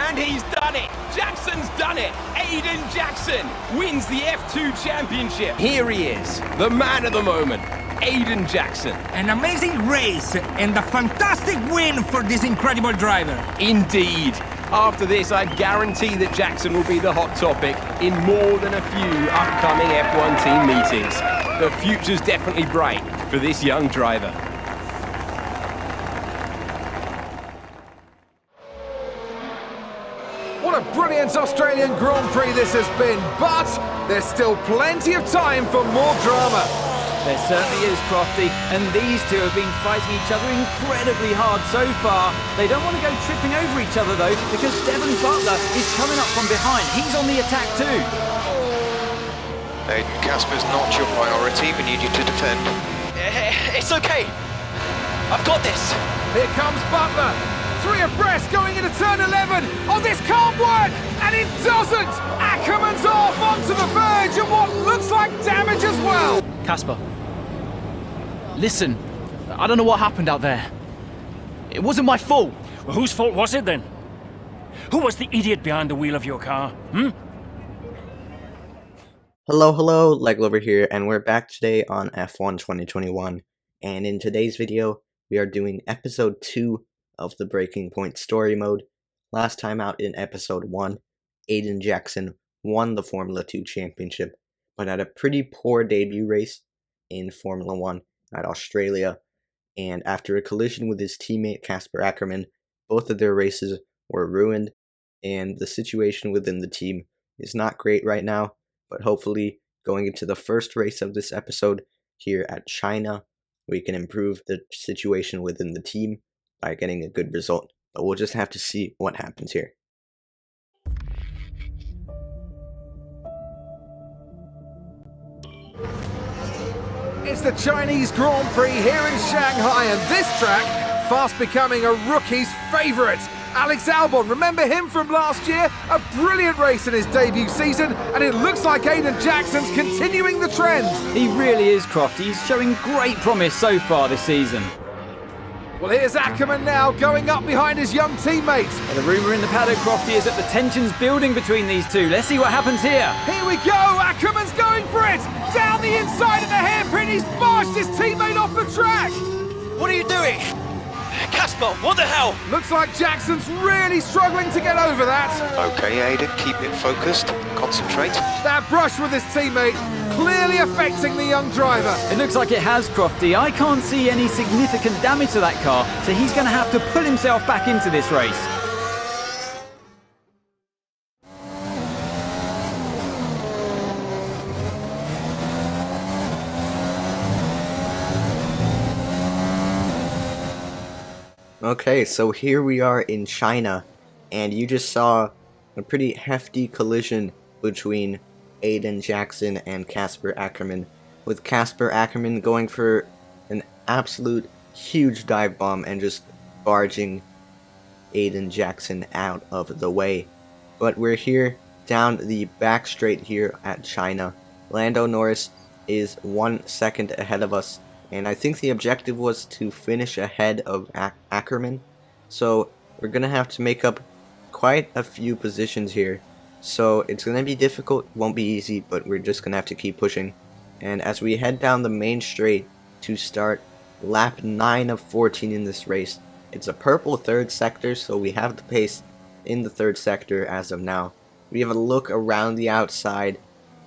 And he's done it! Jackson's done it! Aiden Jackson wins the F2 championship. Here he is, the man of the moment, Aiden Jackson. An amazing race and a fantastic win for this incredible driver. Indeed. After this, I guarantee that Jackson will be the hot topic in more than a few upcoming F1 team meetings. The future's definitely bright for this young driver. What a brilliant Australian Grand Prix this has been, but there's still plenty of time for more drama. There certainly is, Crofty, and these two have been fighting each other incredibly hard so far. They don't want to go tripping over each other, though, because Devon Butler is coming up from behind. He's on the attack, too. Aiden, Casper's not your priority. We need you to defend. It's okay. I've got this. Here comes Butler. 3 abreast going into turn 11. Oh, this can't work! And it doesn't! Ackerman's off onto the verge of what looks like damage as well. Casper, listen, I don't know what happened out there. It wasn't my fault. Well, whose fault was it then? Who was the idiot behind the wheel of your car? Hello, Leglover here, and we're back today on F1 2021. And in today's video, we are doing episode 2 of the Breaking Point story mode. Last time out in episode 1, Aiden Jackson won the Formula 2 championship, but had a pretty poor debut race in Formula 1 at Australia, and after a collision with his teammate Casper Akkerman, both of their races were ruined, and the situation within the team is not great right now, but hopefully going into the first race of this episode here at China, we can improve the situation within the team by getting a good result, but we'll just have to see what happens here. It's the Chinese Grand Prix here in Shanghai, and this track fast becoming a rookie's favourite. Alex Albon, remember him from last year? A brilliant race in his debut season, and it looks like Aiden Jackson's continuing the trend. He really is, Crofty. He's showing great promise so far this season. Well, here's Ackerman now, going up behind his young teammates. And the rumour in the paddock, Crofty, is that the tension's building between these two. Let's see what happens here. Here we go, Ackerman's going for it! Down the inside of the hairpin, he's barged his teammate off the track! What are you doing? Casper, what the hell? Looks like Jackson's really struggling to get over that. Okay, Aiden, keep it focused. Concentrate. That brush with his teammate clearly affecting the young driver. It looks like it has, Crofty. I can't see any significant damage to that car, so he's going to have to pull himself back into this race. Okay, so here we are in China, and you just saw a pretty hefty collision between Aiden Jackson and Casper Akkerman, with Casper Akkerman going for an absolute huge dive bomb and just barging Aiden Jackson out of the way. But we're here down the back straight here at China. Lando Norris is 1 second ahead of us, and I think the objective was to finish ahead of Akkerman, so we're going to have to make up quite a few positions here. So it's going to be difficult, won't be easy, but we're just going to have to keep pushing. And as we head down the main straight to start lap 9 of 14 in this race, it's a purple third sector, so we have the pace in the third sector as of now. We have a look around the outside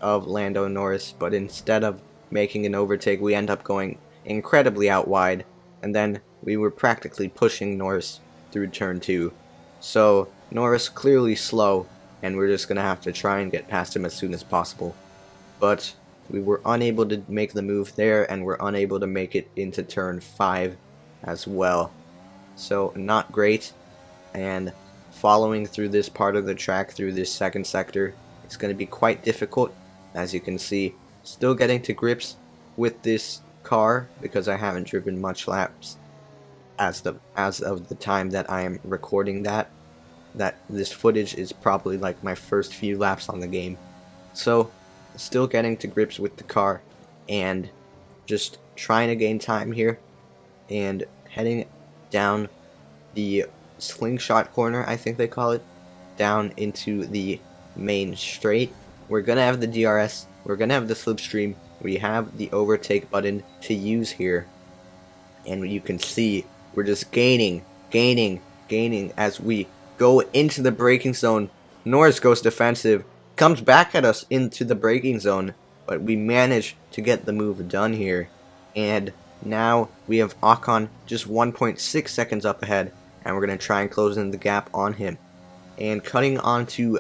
of Lando Norris, but instead of making an overtake, we end up going incredibly out wide, and then we were practically pushing Norris through turn 2. So Norris clearly slow, and we're just going to have to try and get past him as soon as possible. But we were unable to make the move there, and we're unable to make it into turn 5 as well. So not great, and following through this part of the track, through this second sector, it's going to be quite difficult. As you can see, still getting to grips with this car because I haven't driven much laps as of the time that I am recording that this footage is probably like my first few laps on the game. So still getting to grips with the car and just trying to gain time here and heading down the slingshot corner, I think they call it, down into the main straight. We're gonna have the DRS, we're gonna have the slipstream, we have the overtake button to use here, and you can see we're just gaining as we go into the braking zone. Norris goes defensive, comes back at us into the braking zone, but we manage to get the move done here. And now we have Ocon just 1.6 seconds up ahead, and we're going to try and close in the gap on him. And cutting onto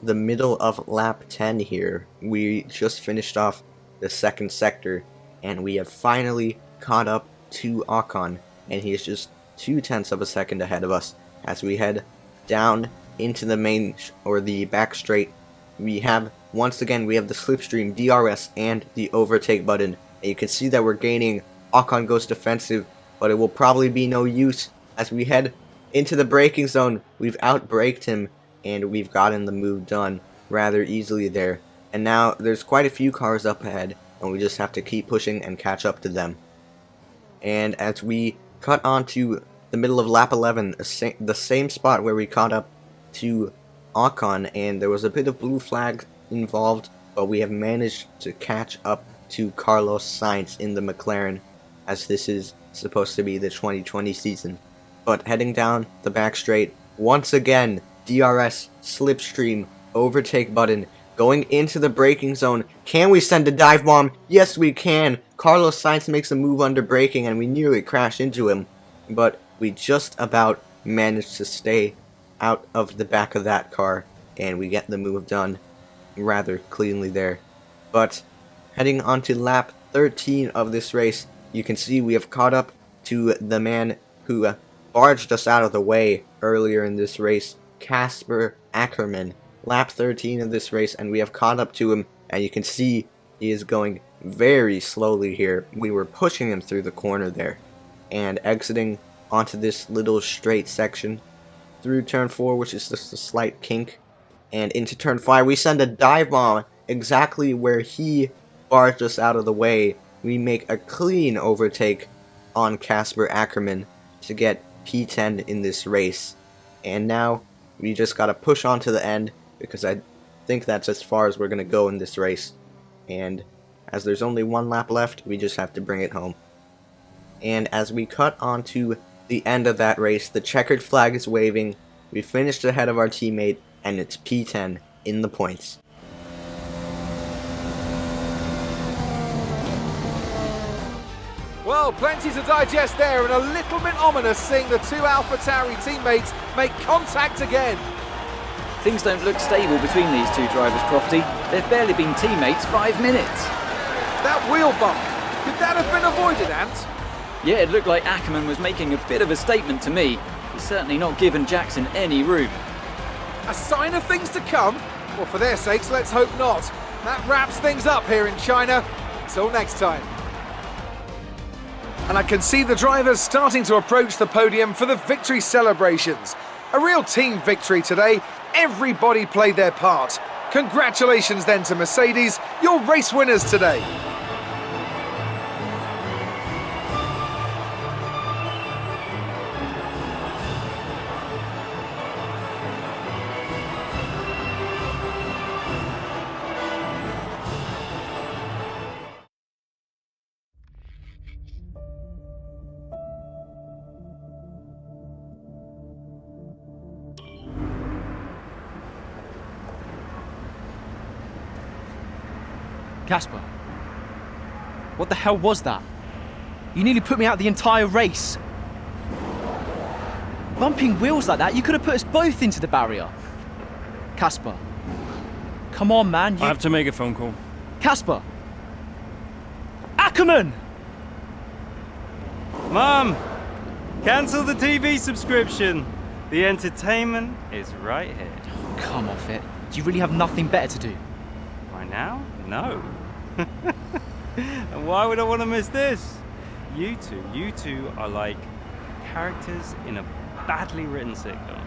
the middle of lap 10 here, we just finished off the second sector, and we have finally caught up to Ocon, and he is just 0.2 of a second ahead of us as we head down into the main or the back straight. We have once again we have the slipstream, DRS, and the overtake button, and you can see that we're gaining. Ocon goes defensive, but it will probably be no use as we head into the braking zone. We've outbraked him, and we've gotten the move done rather easily there. And now there's quite a few cars up ahead, and we just have to keep pushing and catch up to them. And as we cut onto the middle of lap 11, the same spot where we caught up to Ocon, and there was a bit of blue flag involved, but we have managed to catch up to Carlos Sainz in the McLaren, as this is supposed to be the 2020 season. But heading down the back straight, once again, DRS, slipstream, overtake button, going into the braking zone. Can we send a dive bomb? Yes, we can. Carlos Sainz makes a move under braking, and we nearly crash into him, but we just about managed to stay out of the back of that car, and we get the move done rather cleanly there. But heading on to lap 13 of this race, you can see we have caught up to the man who barged us out of the way earlier in this race, Casper Akkerman. Lap 13 of this race, and we have caught up to him, and you can see he is going very slowly here. We were pushing him through the corner there, and exiting onto this little straight section through turn 4, which is just a slight kink, and into turn 5. We send a dive bomb exactly where he barged us out of the way. We make a clean overtake on Casper Akkerman to get P10 in this race. And now we just gotta push on to the end, because I think that's as far as we're gonna go in this race. And as there's only one lap left, we just have to bring it home. And as we cut onto the end of that race, the checkered flag is waving. We finished ahead of our teammate, and it's P10 in the points. Well, plenty to digest there, and a little bit ominous seeing the two AlphaTauri teammates make contact again. Things don't look stable between these two drivers, Crofty. They've barely been teammates 5 minutes. That wheel bump, could that have been avoided, Ant? Yeah, it looked like Ackerman was making a bit of a statement to me. He's certainly not given Jackson any room. A sign of things to come? Well, for their sakes, let's hope not. That wraps things up here in China. Until next time. And I can see the drivers starting to approach the podium for the victory celebrations. A real team victory today. Everybody played their part. Congratulations then to Mercedes, your race winners today. Casper, what the hell was that? You nearly put me out the entire race. Bumping wheels like that, you could have put us both into the barrier. Casper, come on, man. I have to make a phone call. Casper! Ackerman! Mom! Cancel the TV subscription. The entertainment is right here. Come off it. Do you really have nothing better to do? Right now? No. And why would I want to miss this? You two are like characters in a badly written sitcom.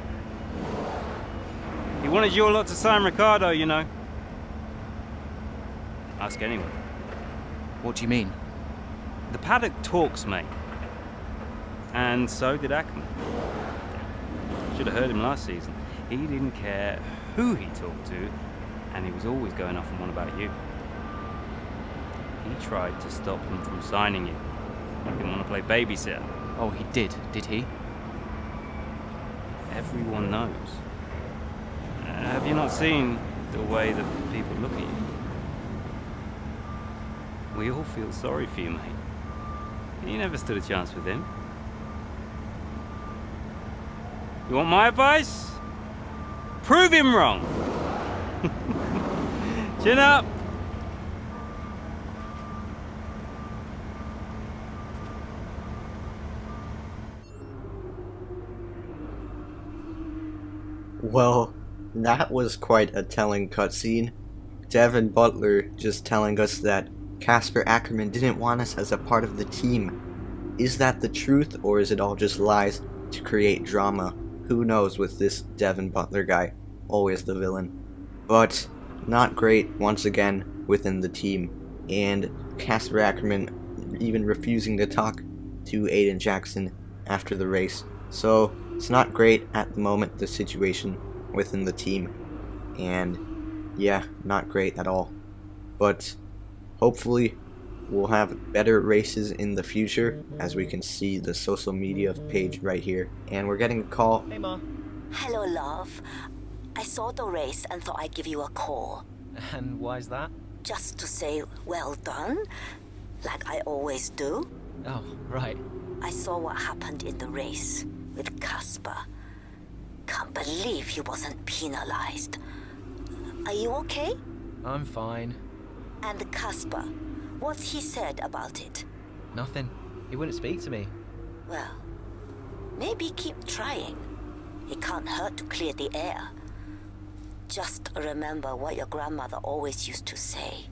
He wanted your lot to sign Ricardo, you know. Ask anyone. What do you mean? The paddock talks, mate. And so did Ackerman. Should have heard him last season. He didn't care who he talked to, and he was always going off on one about you. He tried to stop them from signing you. He didn't want to play babysitter. Oh, he did he? Everyone knows. Have you not seen the way that people look at you? We all feel sorry for you, mate. You never stood a chance with him. You want my advice? Prove him wrong. Chin up. Well, that was quite a telling cutscene. Devin Butler just telling us that Casper Akkerman didn't want us as a part of the team. Is that the truth, or is it all just lies to create drama? Who knows with this Devin Butler guy, always the villain. But not great once again within the team, and Casper Akkerman even refusing to talk to Aiden Jackson after the race. So it's not great at the moment, the situation within the team, and yeah, not great at all. But hopefully we'll have better races in the future, as we can see the social media page right here. And we're getting a call. Hey, Ma. Hello, love. I saw the race and thought I'd give you a call. And why's that? Just to say well done, like I always do. Oh, right. I saw what happened in the race with Casper. Can't believe he wasn't penalized. Are you okay? I'm fine. And Casper, what's he said about it? Nothing. He wouldn't speak to me. Well, maybe keep trying. It can't hurt to clear the air. Just remember what your grandmother always used to say.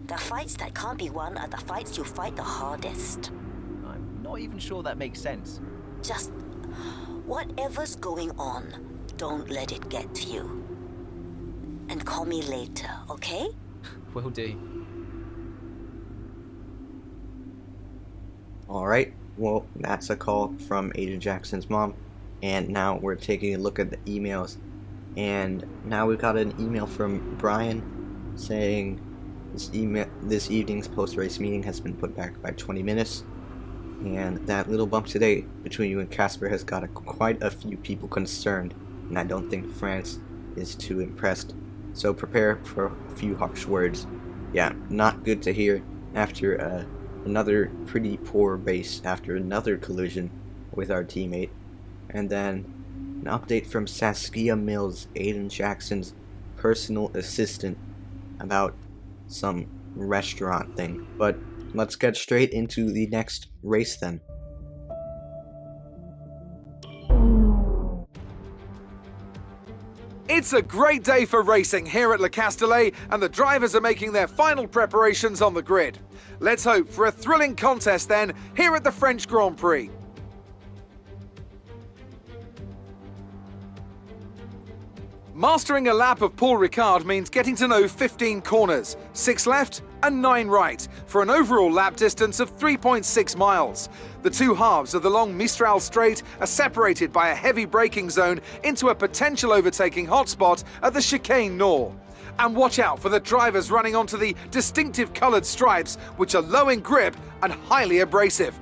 The fights that can't be won are the fights you fight the hardest. I'm not even sure that makes sense. Just whatever's going on, don't let it get to you. And call me later, okay? Will do. Alright, well, that's a call from Aiden Jackson's mom. And now we're taking a look at the emails. And now we've got an email from Brian saying this evening's post-race meeting has been put back by 20 minutes. And that little bump today between you and Casper has got quite a few people concerned. And I don't think France is too impressed. So prepare for a few harsh words. Yeah, not good to hear after another pretty poor race, after another collision with our teammate. And then an update from Saskia Mills, Aiden Jackson's personal assistant, about some restaurant thing. But let's get straight into the next race then. It's a great day for racing here at Le Castellet, and the drivers are making their final preparations on the grid. Let's hope for a thrilling contest then here at the French Grand Prix. Mastering a lap of Paul Ricard means getting to know 15 corners, 6 left and 9 right, for an overall lap distance of 3.6 miles. The two halves of the long Mistral straight are separated by a heavy braking zone into a potential overtaking hotspot at the chicane Nord. And watch out for the drivers running onto the distinctive coloured stripes, which are low in grip and highly abrasive.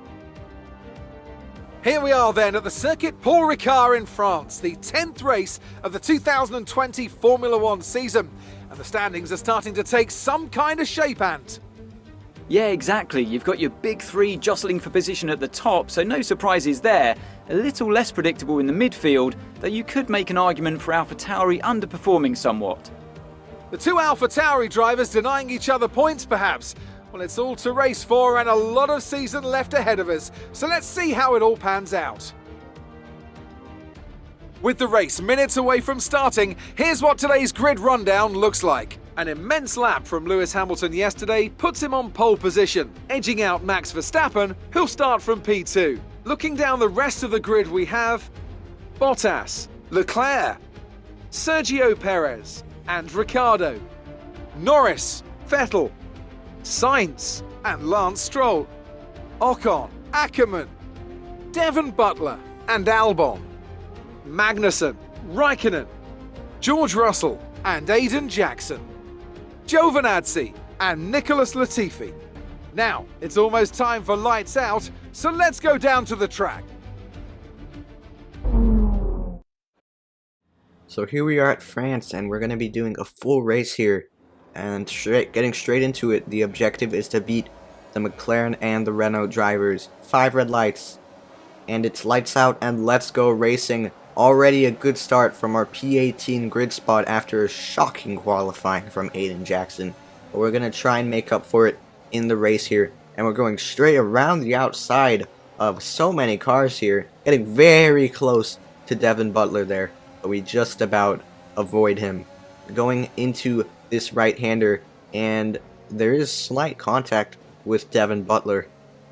Here we are then at the Circuit Paul Ricard in France, the 10th race of the 2020 Formula One season. And the standings are starting to take some kind of shape, Ant. Yeah, exactly. You've got your big three jostling for position at the top, so no surprises there. A little less predictable in the midfield, though you could make an argument for AlphaTauri underperforming somewhat. The two AlphaTauri drivers denying each other points, perhaps. Well, it's all to race for and a lot of season left ahead of us, so let's see how it all pans out. With the race minutes away from starting, here's what today's grid rundown looks like. An immense lap from Lewis Hamilton yesterday puts him on pole position, edging out Max Verstappen, who'll start from P2. Looking down the rest of the grid, we have Bottas, Leclerc, Sergio Perez and Ricciardo, Norris, Vettel, Sainz and Lance Stroll, Ocon, Ackerman, Devin Butler and Albon, Magnussen, Raikkonen, George Russell and Aiden Jackson, Giovinazzi and Nicholas Latifi. Now, it's almost time for lights out, so let's go down to the track. So here we are at France, and we're going to be doing a full race here. And getting straight into it, the objective is to beat the McLaren and the Renault drivers. 5 red lights. And it's lights out and let's go racing. Already a good start from our P18 grid spot after a shocking qualifying from Aiden Jackson. But we're going to try and make up for it in the race here. And we're going straight around the outside of so many cars here. Getting very close to Devin Butler there. But we just about avoid him. Going into this right-hander, and there is slight contact with Devin Butler,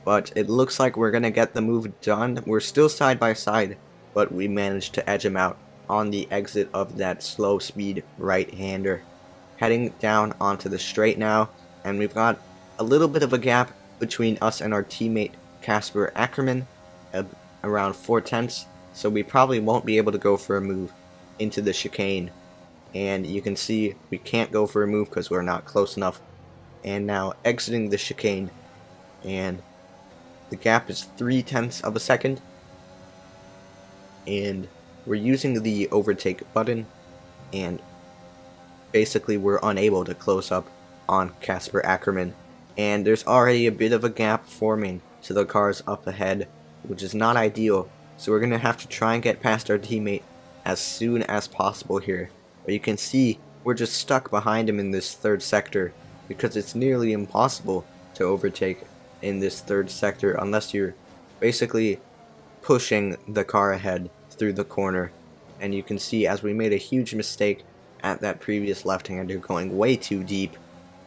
but it looks like we're gonna get the move done. We're still side by side, but we managed to edge him out on the exit of that slow speed right-hander. Heading down onto the straight now, and we've got a little bit of a gap between us and our teammate Casper Akkerman, around 4/10, so we probably won't be able to go for a move into the chicane. And you can see we can't go for a move because we're not close enough. And now exiting the chicane, and the gap is 0.3 of a second, and we're using the overtake button, and basically we're unable to close up on Casper Akkerman, and there's already a bit of a gap forming to the cars up ahead, which is not ideal. So we're gonna have to try and get past our teammate as soon as possible here. But you can see we're just stuck behind him in this third sector because it's nearly impossible to overtake in this third sector unless you're basically pushing the car ahead through the corner. And you can see as we made a huge mistake at that previous left-hander going way too deep,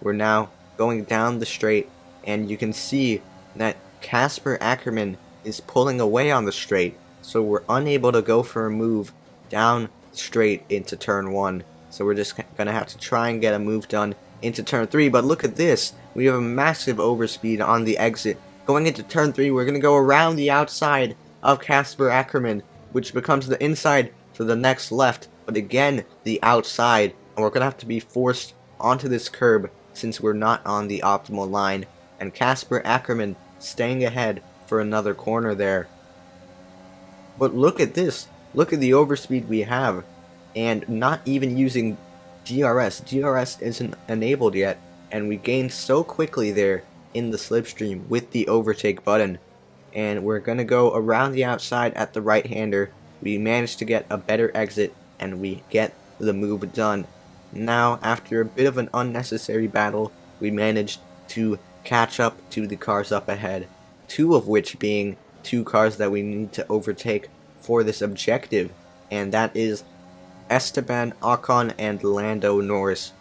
we're now going down the straight, and you can see that Casper Akkerman is pulling away on the straight, so we're unable to go for a move down straight into turn 1. So we're just gonna have to try and get a move done into turn 3. But look at this, we have a massive overspeed on the exit. Going into turn 3, we're gonna go around the outside of Casper Akkerman, which becomes the inside for the next left, but again the outside, and we're gonna have to be forced onto this curb since we're not on the optimal line, and Casper Akkerman staying ahead for another corner there. But look at this. Look at the overspeed we have, and not even using DRS. DRS isn't enabled yet, and we gained so quickly there in the slipstream with the overtake button. And we're going to go around the outside at the right-hander. We managed to get a better exit, and we get the move done. Now, after a bit of an unnecessary battle, we managed to catch up to the cars up ahead. 2 of which being 2 cars that we need to overtake for this objective, and that is Esteban Ocon and Lando Norris.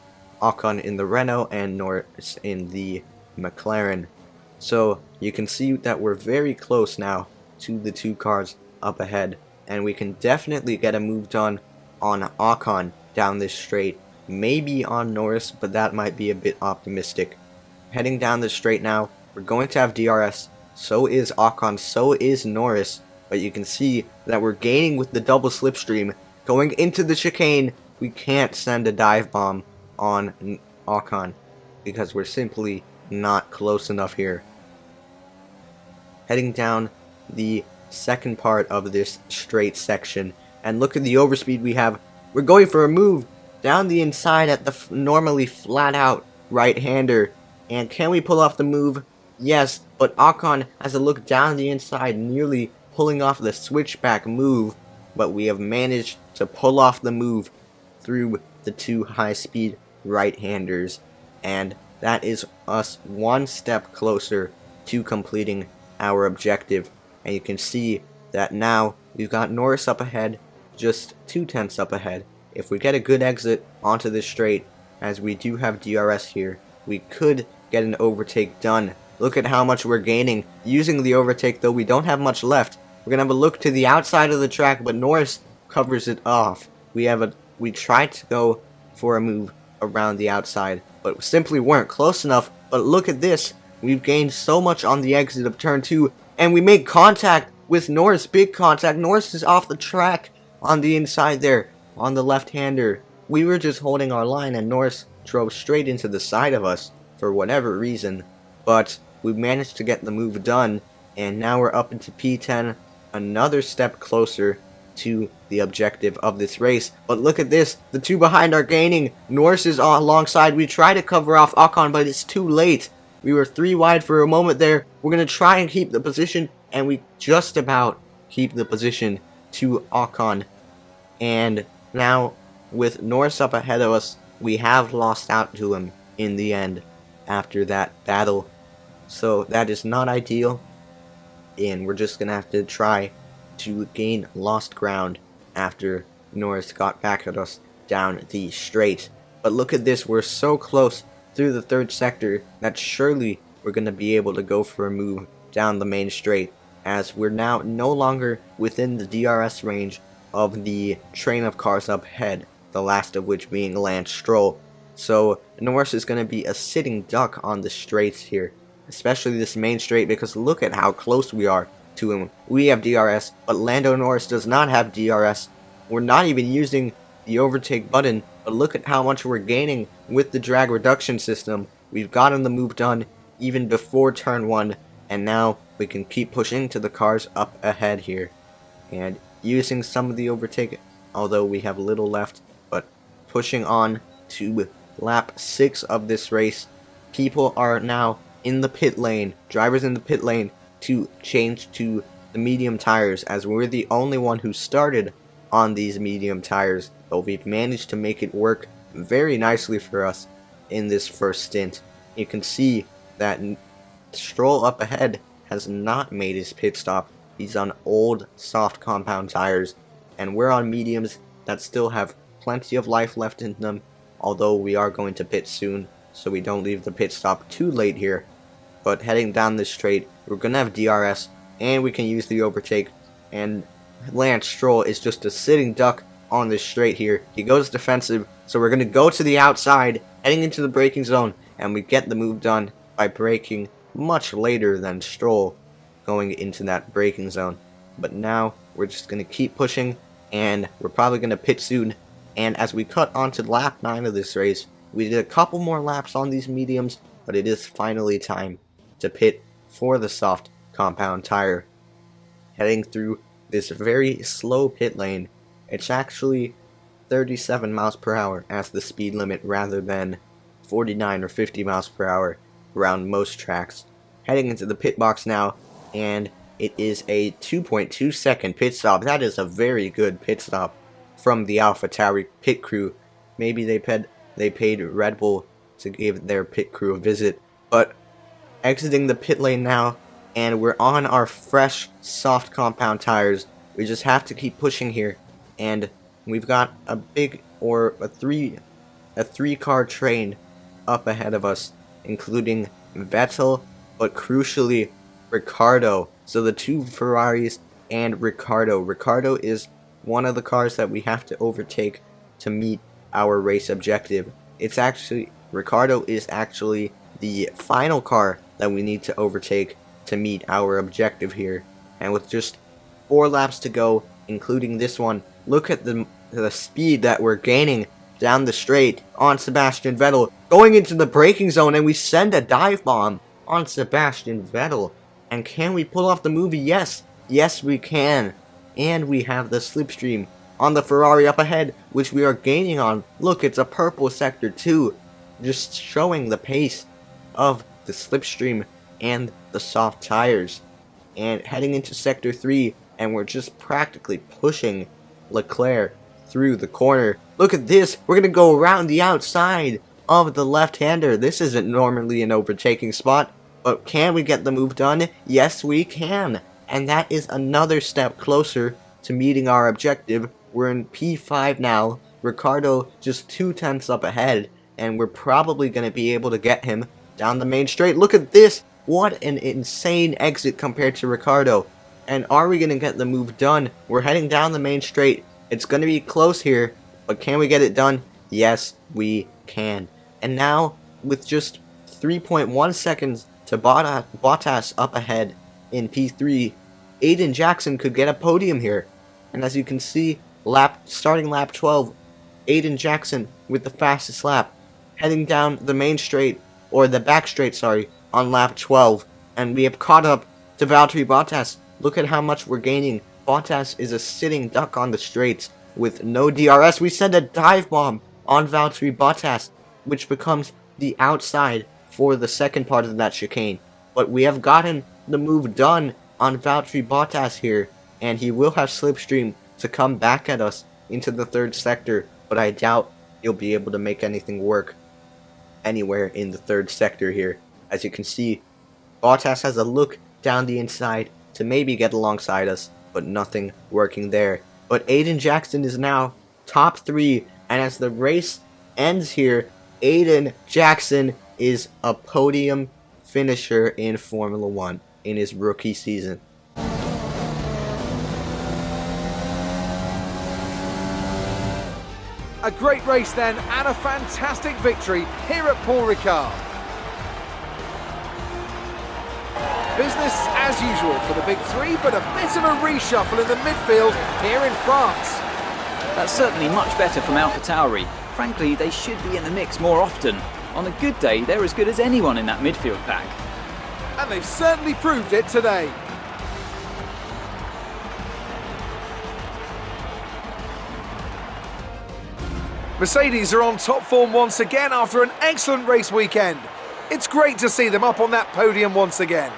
Ocon in the Renault and Norris in the McLaren. So you can see that we're very close now to the 2 cars up ahead, and we can definitely get a move done on Ocon down this straight. Maybe on Norris, but that might be a bit optimistic. Heading down the straight now, we're going to have DRS. So is Ocon, so is Norris. But you can see that we're gaining with the double slipstream. Going into the chicane, we can't send a dive bomb on Ocon because we're simply not close enough here. Heading down the second part of this straight section, and look at the overspeed we have. We're going for a move down the inside at the normally flat out right-hander. And can we pull off the move? Yes, but Ocon has a look down the inside, nearly pulling off the switchback move, but we have managed to pull off the move through the 2 high-speed right-handers, and that is us 1 step closer to completing our objective. And you can see that now we've got Norris up ahead, just 0.2 up ahead. If we get a good exit onto this straight, as we do have DRS here, we could get an overtake done. Look at how much we're gaining using the overtake, though we don't have much left. We're gonna have a look to the outside of the track, but Norris covers it off. We tried to go for a move around the outside, but simply weren't close enough. But look at this. We've gained so much on the exit of turn 2, and we make contact with Norris, big contact. Norris is off the track, on the inside there, on the left-hander. We were just holding our line and Norris drove straight into the side of us for whatever reason. But we managed to get the move done, and now we're up into P10, another step closer to the objective of this race. But look at this, the two behind are gaining. Norris is alongside. We try to cover off Ocon, but it's too late. We were 3 wide for a moment there. We're going to try and keep the position, and we just about keep the position to Ocon. And now, with Norris up ahead of us, we have lost out to him in the end after that battle. So that is not ideal, and we're just going to have to try to gain lost ground after Norris got back at us down the straight. But look at this, we're so close through the third sector that surely we're going to be able to go for a move down the main straight, as we're now no longer within the DRS range of the train of cars up ahead, the last of which being Lance Stroll. So Norris is going to be a sitting duck on the straights here, especially this main straight, because look at how close we are to him. We have DRS, but Lando Norris does not have DRS. We're not even using the overtake button, but look at how much we're gaining with the drag reduction system. We've gotten the move done even before turn 1, and now we can keep pushing to the cars up ahead here, and using some of the overtake, although we have little left, but pushing on to lap 6 of this race. People are now in the pit lane, drivers in the pit lane, to change to the medium tires, as we're the only one who started on these medium tires, but we've managed to make it work very nicely for us in this first stint. You can see that Stroll up ahead has not made his pit stop. He's on old soft compound tires, and we're on mediums that still have plenty of life left in them, although we are going to pit soon, so we don't leave the pit stop too late here. But heading down this straight, we're going to have DRS, and we can use the overtake, and Lance Stroll is just a sitting duck on this straight here. He goes defensive, so we're going to go to the outside, heading into the braking zone, and we get the move done by braking much later than Stroll going into that braking zone. But now we're just going to keep pushing, and we're probably going to pit soon. And as we cut onto lap 9 of this race, we did a couple more laps on these mediums, but it is finally time to pit for the soft compound tire. Heading through this very slow pit lane. It's actually 37 miles per hour as the speed limit rather than 49 or 50 miles per hour around most tracks. Heading into the pit box now, and it is a 2.2 second pit stop. That is a very good pit stop from the AlphaTauri pit crew. Maybe they paid Red Bull to give their pit crew a visit. But exiting the pit lane now, and we're on our fresh soft compound tires. We just have to keep pushing here, and we've got a three-car train up ahead of us, including Vettel, but crucially Ricciardo. So the two Ferraris and Ricciardo. Ricciardo is one of the cars that we have to overtake to meet our race objective. Ricciardo is actually the final car that we need to overtake to meet our objective here. And with just 4 laps to go, including this one, look at the speed that we're gaining down the straight on Sebastian Vettel, going into the braking zone, and we send a dive bomb on Sebastian Vettel. And can we pull off the movie? Yes we can. And we have the slipstream on the Ferrari up ahead, which we are gaining on. Look, it's a purple sector too, just showing the pace of the slipstream and the soft tires. And heading into sector 3, and we're just practically pushing Leclerc through the corner. Look at this, we're gonna go around the outside of the left-hander. This isn't normally an overtaking spot, but can we get the move done? Yes, we can. And that is another step closer to meeting our objective. We're in P5 now. Ricciardo just 2/10 up ahead, and we're probably going to be able to get him down the main straight. Look at this. What an insane exit compared to Ricciardo. And are we going to get the move done? We're heading down the main straight. It's going to be close here, but can we get it done? Yes, we can. And now, with just 3.1 seconds to Bottas up ahead in P3, Aiden Jackson could get a podium here. And as you can see, starting lap 12, Aiden Jackson with the fastest lap, heading down the main straight, or the back straight, sorry, on lap 12, and we have caught up to Valtteri Bottas. Look at how much we're gaining. Bottas is a sitting duck on the straights with no DRS. We send a dive bomb on Valtteri Bottas, which becomes the outside for the second part of that chicane. But we have gotten the move done on Valtteri Bottas here, and he will have slipstream to come back at us into the third sector, but I doubt he'll be able to make anything work anywhere in the third sector here. As you can see, Bottas has a look down the inside to maybe get alongside us, but nothing working there. But Aiden Jackson is now top 3, and as the race ends here, Aiden Jackson is a podium finisher in Formula 1 in his rookie season. A great race then, and a fantastic victory here at Paul Ricard. Business as usual for the big three, but a bit of a reshuffle in the midfield here in France. That's certainly much better from AlphaTauri. Frankly, they should be in the mix more often. On a good day, they're as good as anyone in that midfield pack. And they've certainly proved it today. Mercedes are on top form once again after an excellent race weekend. It's great to see them up on that podium once again.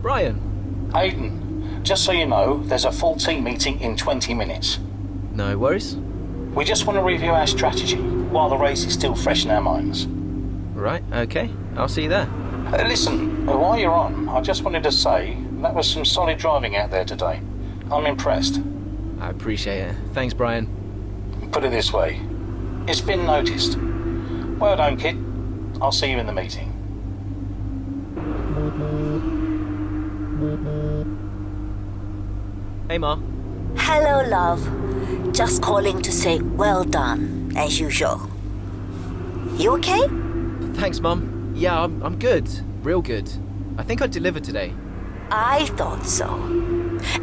Brian. Aiden, just so you know, there's a full team meeting in 20 minutes. No worries. We just want to review our strategy while the race is still fresh in our minds. Right, okay. I'll see you there. Listen, while you're on, I just wanted to say that was some solid driving out there today. I'm impressed. I appreciate it. Thanks, Brian. Put it this way, it's been noticed. Well done, kid. I'll see you in the meeting. Hey, Ma. Hello, love. Just calling to say well done, as usual. You okay? Thanks, Mum. Yeah, I'm good. Real good. I think I delivered today. I thought so.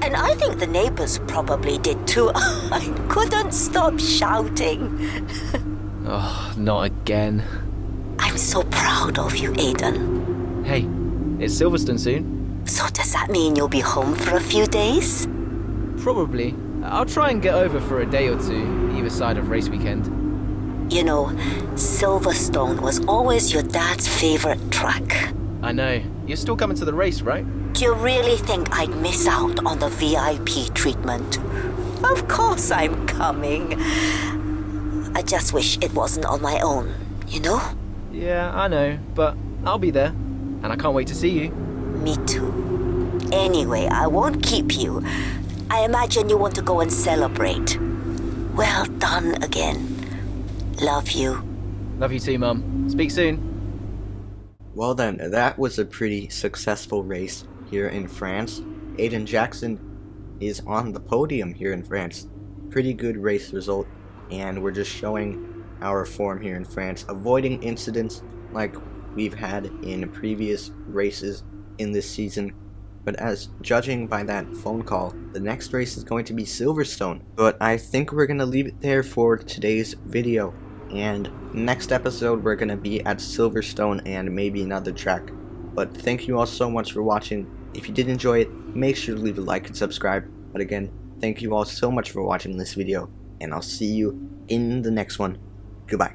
And I think the neighbors probably did too. I couldn't stop shouting. Oh, not again. I'm so proud of you, Aiden. Hey, it's Silverstone soon. So does that mean you'll be home for a few days? Probably. I'll try and get over for a day or two, either side of race weekend. You know, Silverstone was always your dad's favorite track. I know. You're still coming to the race, right? Do you really think I'd miss out on the VIP treatment? Of course I'm coming. I just wish it wasn't on my own, you know? Yeah, I know, but I'll be there. And I can't wait to see you. Me too. Anyway, I won't keep you. I imagine you want to go and celebrate. Well done again. Love you. Love you too, Mum. Speak soon. Well then, that was a pretty successful race here in France. Aiden Jackson is on the podium here in France. Pretty good race result, and we're just showing our form here in France, avoiding incidents like we've had in previous races in this season. But as judging by that phone call, the next race is going to be Silverstone. But I think we're going to leave it there for today's video. And next episode we're going to be at Silverstone and maybe another track. But thank you all so much for watching. If you did enjoy it, make sure to leave a like and subscribe. But again, thank you all so much for watching this video, and I'll see you in the next one. Goodbye.